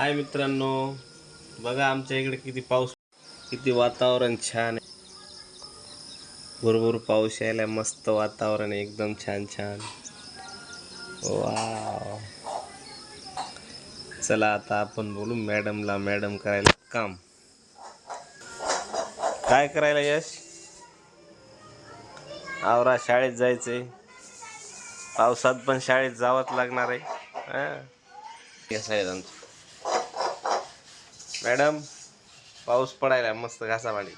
हाय मित्रांनो, बघा आमच्या इकडे किती पाऊस, किती वातावरण छान आहे. भरपूर पाऊस यायला, मस्त वातावरण आहे, एकदम छान छान. वाव. चला आता आपण बोलू मॅडमला. मॅडम करायला काम. काय करायला यश? आवरा, शाळेत जायचंय. पावसात पण शाळेत जावंच लागणार आहे. मॅडम, पाऊस पडायला, मस्त घासावाडी.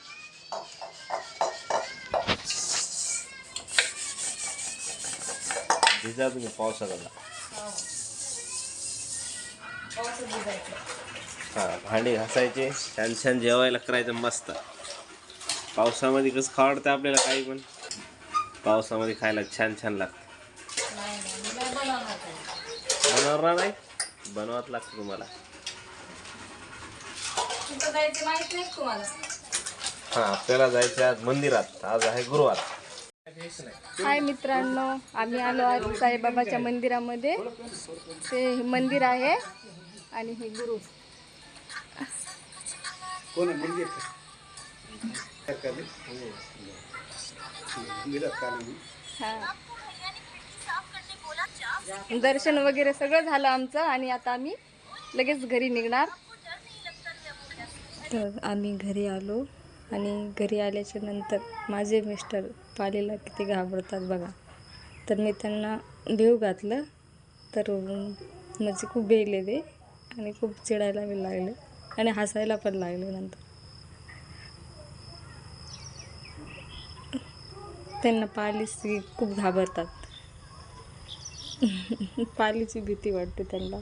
भिजा तुम्ही पावसात आता. हा, भांडी घासायचे, छान छान जेवायला करायचं मस्त. पावसामध्ये कसं खावडतं आपल्याला काही पण. पावसामध्ये खायला छान छान लागतं. बनवणार नाही, बनवावं लागतं तुम्हाला. हा, आपल्याला जायचं आज मंदिरात. आज आहे गुरुवार. हाय मित्रांनो, आम्ही आलो आज साईबाबाच्या मंदिरामध्ये. ते मंदिर आहे आणि हे गुरु. दर्शन वगैरे सगळं झालं आमचं आणि आता आम्ही लगेच घरी निघणार. तर आम्ही घरी आलो आणि घरी आल्याच्या नंतर माझे मिस्टर पालीला किती घाबरतात बघा. तर मी त्यांना भेव घातलं, तर म्हणजे खूप भेले ते आणि खूप चिडायला बी लागले आणि हसायला पण लागले. नंतर त्यांना पाली खूप घाबरतात. पालीची भीती वाटते त्यांना.